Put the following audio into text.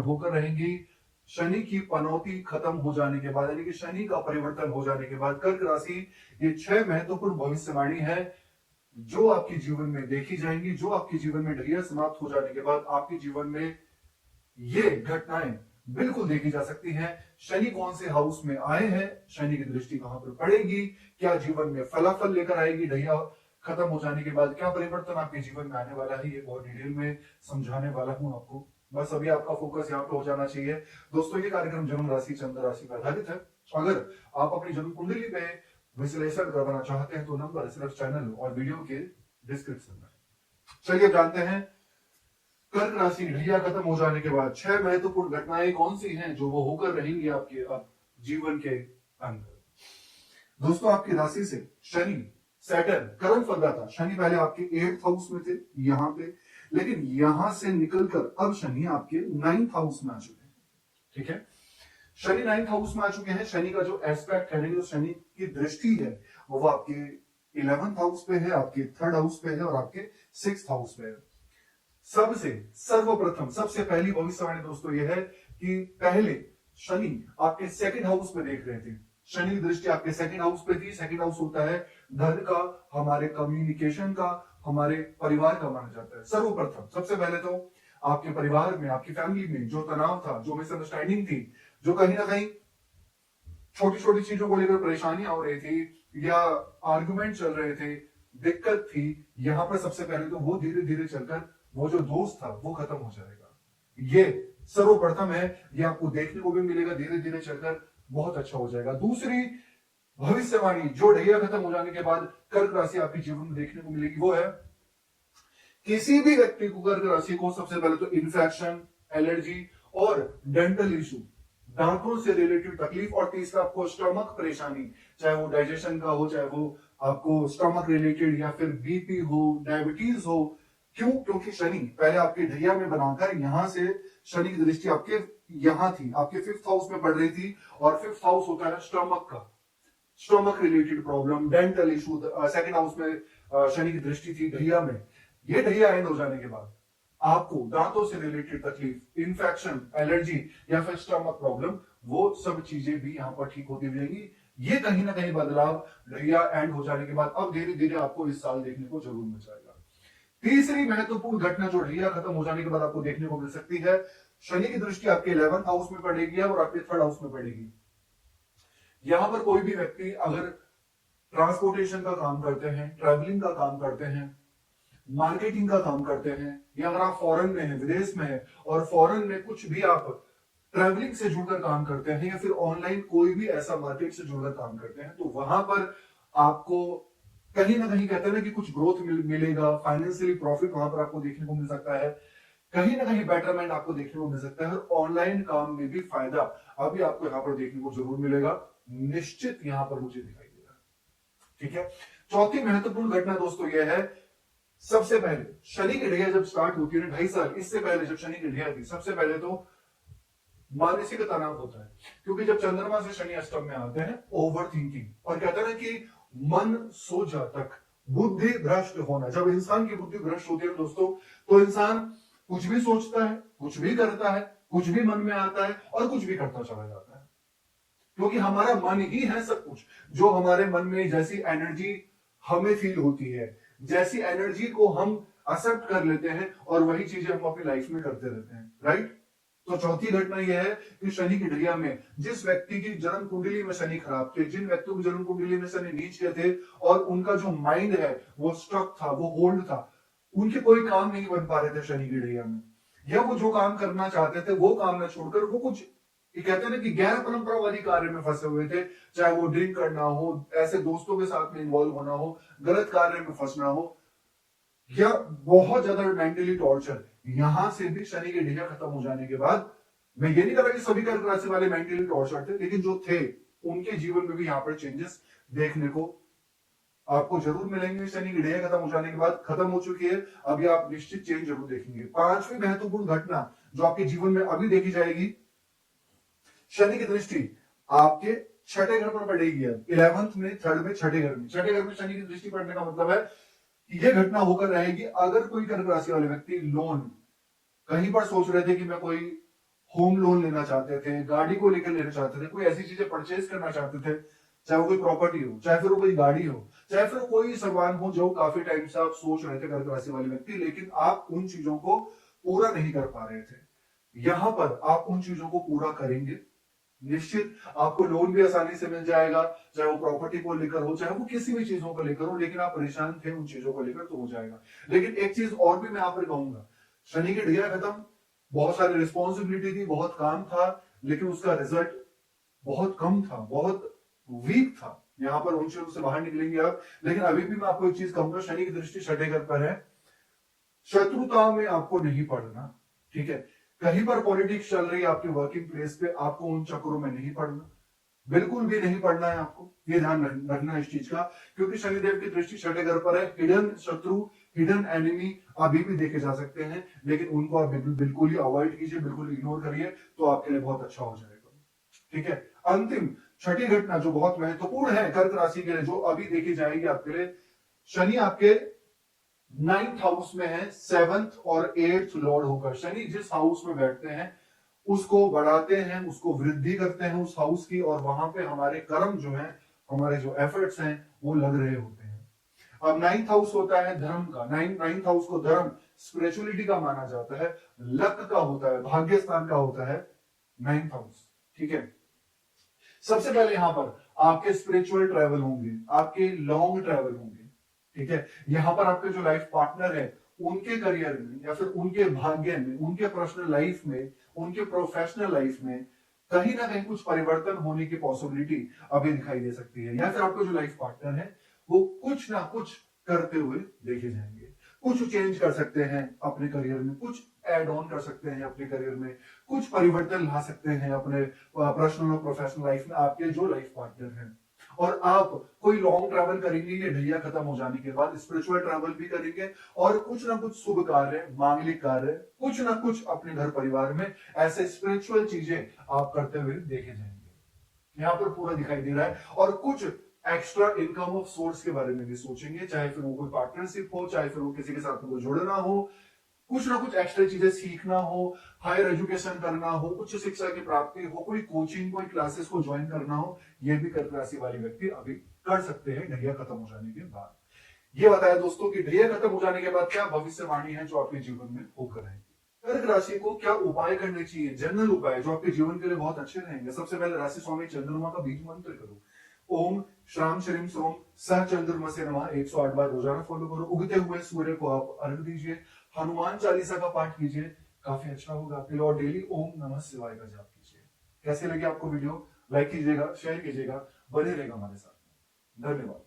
होकर रहेंगी। शनि की पनौती खत्म हो जाने के बाद, यानी कि शनि का परिवर्तन हो जाने के बाद कर्क राशि, ये 6 महत्वपूर्ण भविष्यवाणी है जो आपके जीवन में देखी जाएंगी, जो आपके जीवन में ढैया समाप्त हो जाने के बाद आपके जीवन में ये घटनाएं बिल्कुल देखी जा सकती हैं। शनि कौन से हाउस में आए हैं, शनि की दृष्टि कहां पर पड़ेगी, क्या जीवन में फलाफल लेकर आएगी, ढैया खत्म हो जाने के बाद क्या परिवर्तन आपके जीवन में आने वाला है, ये बहुत डिटेल में समझाने वाला हूं आपको। बस अभी आपका फोकस यहाँ पे हो जाना चाहिए। दोस्तों, ये कार्यक्रम जन्म राशि चंद्र राशि पर आधारित है। अगर आप अपनी जन्म कुंडली पे विश्लेषण करवाना चाहते हैं तो नंबर सिर्फ चैनल और वीडियो के डिस्क्रिप्शन में। चलिए जानते हैं कर्क राशि ढैया खत्म हो जाने के बाद 6 महत्वपूर्ण घटनाएं कौन सी हैं जो वो होकर रहेंगी आपके अब जीवन के अंदर। दोस्तों, आपकी राशि से शनि सैटर्न कर्म फलदाता शनि पहले आपके 8th हाउस में थे यहां पे, लेकिन यहां से निकलकर अब शनि आपके 9th हाउस में आ चुके हैं। ठीक है, शनि 9th हाउस में आ चुके हैं। शनि का जो एस्पेक्ट है, जो शनि की दृष्टि है, वो आपके 11th हाउस पे है, आपके 3rd हाउस पे है और आपके 6th हाउस पे है। सबसे सर्वप्रथम सबसे पहली भविष्यवाणी दोस्तों यह है कि पहले शनि आपके 2nd हाउस में देख रहे थे। शनि की दृष्टि आपके 2nd हाउस पे थी। 2nd हाउस होता है धन का, हमारे कम्युनिकेशन का, हमारे परिवार का माना जाता है। सर्वप्रथम सबसे पहले तो आपके परिवार में, आपकी फैमिली में जो तनाव था, जो मिसअंडरस्टैंडिंग थी, जो कहीं ना कहीं छोटी छोटी चीजों को लेकर परेशानियां हो रही थी या आर्गुमेंट चल रहे थे, दिक्कत थी, यहां पर सबसे पहले तो वो धीरे धीरे चलकर वो जो दोस्त था वो खत्म हो जाएगा। ये सर्वप्रथम है, ये आपको देखने को भी मिलेगा, धीरे धीरे चलकर बहुत अच्छा हो जाएगा। दूसरी भविष्यवाणी जो ढैया खत्म हो जाने के बाद कर्क राशि आपके जीवन में देखने को मिलेगी वो है किसी भी व्यक्ति को, कर्क राशि को, सबसे पहले तो इन्फेक्शन, एलर्जी और डेंटल इशू, दांतों से रिलेटेड तकलीफ, और तीसरा आपको स्टमक परेशानी, चाहे वो डाइजेशन का हो, चाहे वो आपको स्टमक रिलेटेड या फिर बीपी हो, डायबिटीज हो। क्यों? क्योंकि शनि पहले आपके ढैया में बनाकर यहां से शनि की दृष्टि आपके यहां थी, आपके 5th हाउस में पड़ रही थी, और 5th हाउस होता है स्टमक का, stomach related problem, dental issue. 2nd house में शनि की दृष्टि थी ढैया में। ये ढैया एंड हो जाने के बाद आपको दांतों से रिलेटेड तकलीफ, इन्फेक्शन, एलर्जी या फिर स्टमक प्रॉब्लम, वो सब चीजें भी यहां पर ठीक होती रहेंगी। ये कहीं ना कहीं बदलाव ढैया एंड हो जाने के बाद अब धीरे धीरे आपको इस साल देखने को जरूर मिल जाएगा। तीसरी महत्वपूर्ण घटना जो ढैया खत्म हो जाने के बाद आपको देखने को मिल सकती है, शनि की दृष्टि आपके 11th हाउस में पड़ेगी और आपके 3rd हाउस में पड़ेगी। यहां पर कोई भी व्यक्ति अगर ट्रांसपोर्टेशन का काम करते हैं, ट्रैवलिंग का काम करते हैं, मार्केटिंग का काम करते हैं, या अगर आप फॉरेन में हैं, विदेश में हैं और फॉरेन में कुछ भी आप ट्रैवलिंग से जुड़कर काम करते हैं या फिर ऑनलाइन कोई भी ऐसा मार्केट से जुड़कर काम करते हैं, तो वहां पर आपको कहीं ना कहीं कहते हैं ना कि कुछ ग्रोथ मिलेगा, फाइनेंशियली प्रॉफिट वहां पर आपको देखने को मिल सकता है, कहीं ना कहीं बेटरमेंट आपको देखने को मिल सकता है, और ऑनलाइन काम में भी फायदा अभी आपको यहाँ पर देखने को जरूर मिलेगा, निश्चित यहाँ पर मुझे दिखाई दे रहा है। ठीक है, चौथी महत्वपूर्ण घटना दोस्तों यह है, सबसे पहले शनि की ढैया जब स्टार्ट होती है 2.5 साल इससे पहले जब शनि की ढैया थी, सबसे पहले तो मानसिक तनाव होता है, क्योंकि जब चंद्रमा से शनि अष्टम में आते हैं, ओवर थिंकिंग, और कहते हैं ना कि मन सोचा तक, बुद्धि भ्रष्ट होना। जब इंसान की बुद्धि भ्रष्ट होती है दोस्तों, तो इंसान कुछ भी सोचता है, कुछ भी करता है, कुछ भी मन में आता है और कुछ भी करता चला जाता है, क्योंकि हमारा मन ही है सब कुछ। जो हमारे मन में जैसी एनर्जी हमें फील होती है, जैसी एनर्जी को हम एक्सेप्ट कर लेते हैं, और वही चीजें हम अपनी लाइफ में करते रहते हैं। राइट? तो चौथी घटना यह है कि शनि की ढैया में जिस व्यक्ति की जन्म कुंडली में शनि खराब थे, जिन व्यक्तियों की जन्म कुंडली में शनि नीच के थे और उनका जो माइंड है वो स्ट्रक था, वो होल्ड था, उनके कोई काम नहीं बन पा रहे थे शनि की ढैया में, या वो जो काम करना चाहते थे वो काम न छोड़कर वो कुछ, ये कहते हैं ना कि गैर परंपरावादी कार्य में फंसे हुए थे, चाहे वो ड्रिंक करना हो, ऐसे दोस्तों के साथ में इन्वॉल्व होना हो, गलत कार्य में फंसना हो, या बहुत ज्यादा मेंटली टॉर्चर। यहां से भी शनि की ढैया खत्म हो जाने के बाद, मैं ये नहीं कर रहा कि सभी कर्क राशि वाले मेंटली टॉर्चर थे, लेकिन जो थे उनके जीवन में भी यहां पर चेंजेस देखने को आपको जरूर मिलेंगे। शनि की ढैया खत्म हो जाने के बाद खत्म हो चुकी है, अभी आप निश्चित चेंज जरूर देखेंगे। पांचवी महत्वपूर्ण घटना जो आपके जीवन में अभी देखी जाएगी, शनि की दृष्टि आपके 6ठे घर पर पड़ेगी। 11th में, 3rd में, 6ठे घर में। 6ठे घर में शनि की दृष्टि पड़ने का मतलब है ये घटना होकर रहेगी अगर कोई कर्क राशि वाले व्यक्ति लोन, कहीं पर सोच रहे थे कि मैं कोई होम लोन लेना चाहते थे, गाड़ी को लेकर लेना चाहते थे, कोई ऐसी चीजें परचेज करना चाहते थे, चाहे वो कोई प्रॉपर्टी हो, चाहे फिर वो कोई गाड़ी हो, चाहे फिर कोई सामान हो जो काफी टाइम से आप सोच रहे थे कर्क राशि वाले व्यक्ति, लेकिन आप उन चीजों को पूरा नहीं कर पा रहे थे। यहां पर आप उन चीजों को पूरा करेंगे, निश्चित आपको लोन भी आसानी से मिल जाएगा, चाहे वो प्रॉपर्टी को लेकर हो, चाहे वो किसी भी चीजों को लेकर हो, लेकिन आप परेशान थे उन चीजों को लेकर तो हो जाएगा। लेकिन एक चीज और भी मैं आप पर कहूंगा, शनि की ढैया खत्म, बहुत सारी रिस्पॉन्सिबिलिटी थी, बहुत काम था, लेकिन उसका रिजल्ट बहुत कम था, बहुत वीक था। यहां पर उन चीजों से बाहर निकलेंगे आप। लेकिन अभी भी मैं आपको एक चीज कहूंगा, शनि की दृष्टि छठे घर पर है, शत्रुता में आपको नहीं पड़ना, ठीक है। कहीं पर पॉलिटिक्स चल रही है आपके वर्किंग प्लेस पे, आपको उन चक्करों में नहीं पड़ना, बिल्कुल भी नहीं पड़ना है आपको, ये ध्यान रखना है इस चीज का, क्योंकि शनिदेव की दृष्टि छठे घर पर है। हिडन शत्रु, हिडन एनिमी अभी भी देखे जा सकते हैं, लेकिन उनको आप बिल्कुल ही अवॉइड कीजिए, बिल्कुल इग्नोर करिए, तो आपके लिए बहुत अच्छा हो जाएगा, ठीक है। अंतिम छठी घटना जो बहुत महत्वपूर्ण है कर्क राशि के लिए, जो अभी देखी जाएगी आपके लिए, शनि आपके 9th हाउस में है, 7th और 8th लॉर्ड होकर। शनि जिस हाउस में बैठते हैं उसको बढ़ाते हैं, उसको वृद्धि करते हैं उस हाउस की, और वहां पे हमारे कर्म जो है, हमारे जो एफर्ट्स हैं वो लग रहे होते हैं। अब 9th हाउस होता है धर्म का, 9th हाउस को धर्म स्पिरिचुअलिटी का माना जाता है, लक का होता है, भाग्य स्थान का होता है 9th हाउस, ठीक है। सबसे पहले यहां पर आपके स्पिरिचुअल ट्रैवल होंगे, आपके लॉन्ग ट्रैवल होंगे, ठीक है। यहां पर आपके जो लाइफ पार्टनर है उनके करियर में, या फिर उनके भाग्य में, उनके पर्सनल लाइफ में, उनके प्रोफेशनल लाइफ में कहीं ना कहीं कुछ परिवर्तन होने की पॉसिबिलिटी अभी दिखाई दे सकती है। या फिर आपका जो लाइफ पार्टनर है वो कुछ ना कुछ करते हुए देखे जाएंगे, कुछ चेंज कर सकते हैं अपने करियर में, कुछ एड ऑन कर सकते हैं अपने करियर में, कुछ परिवर्तन ला सकते हैं अपने पर्सनल और प्रोफेशनल लाइफ में, आपके जो लाइफ पार्टनर हैं। और आप कोई लॉन्ग ट्रैवल करेंगे ये ढैया खत्म हो जाने के बाद, स्पिरिचुअल ट्रैवल भी करेंगे, और कुछ ना कुछ शुभ कार्य, मांगलिक कार्य, कुछ ना कुछ अपने घर परिवार में ऐसे स्पिरिचुअल चीजें आप करते हुए देखे जाएंगे। यहाँ पर पूरा दिखाई दे रहा है। और कुछ एक्स्ट्रा इनकम ऑफ सोर्स के बारे में भी सोचेंगे, चाहे फिर वो कोई पार्टनरशिप हो, चाहे फिर वो किसी के साथ में जुड़ना हो, कुछ ना कुछ एक्स्ट्रा चीजें सीखना हो, हायर एजुकेशन करना हो, उच्च शिक्षा की प्राप्ति हो, कोई कोचिंग, कोई क्लासेस को ज्वाइन करना हो, ये भी कर्क राशि वाले व्यक्ति अभी कर सकते हैं ढैया खत्म हो जाने के बाद। ये बताया दोस्तों कि ढैया खत्म हो जाने के बाद क्या भविष्यवाणी है जो आपके जीवन में होकर रहेगी। कर्क राशि को क्या उपाय करने चाहिए, जनरल उपाय जो आपके जीवन के लिए बहुत अच्छे रहेंगे। सबसे पहले राशि स्वामी चंद्रमा का बीज मंत्र करो, ओम श्राम श्रीम सोम सह चंद्रमा से नमः 108 बार रोजाना फॉलो करो। उगते हुए सूर्य को आप अर्घ दीजिए, हनुमान चालीसा का पाठ कीजिए, काफी अच्छा होगा आपके लिए। और डेली ओम नमः शिवाय का जाप कीजिए। कैसे लगे आपको वीडियो, लाइक कीजिएगा, शेयर कीजिएगा, बने रहेगा हमारे साथ। धन्यवाद।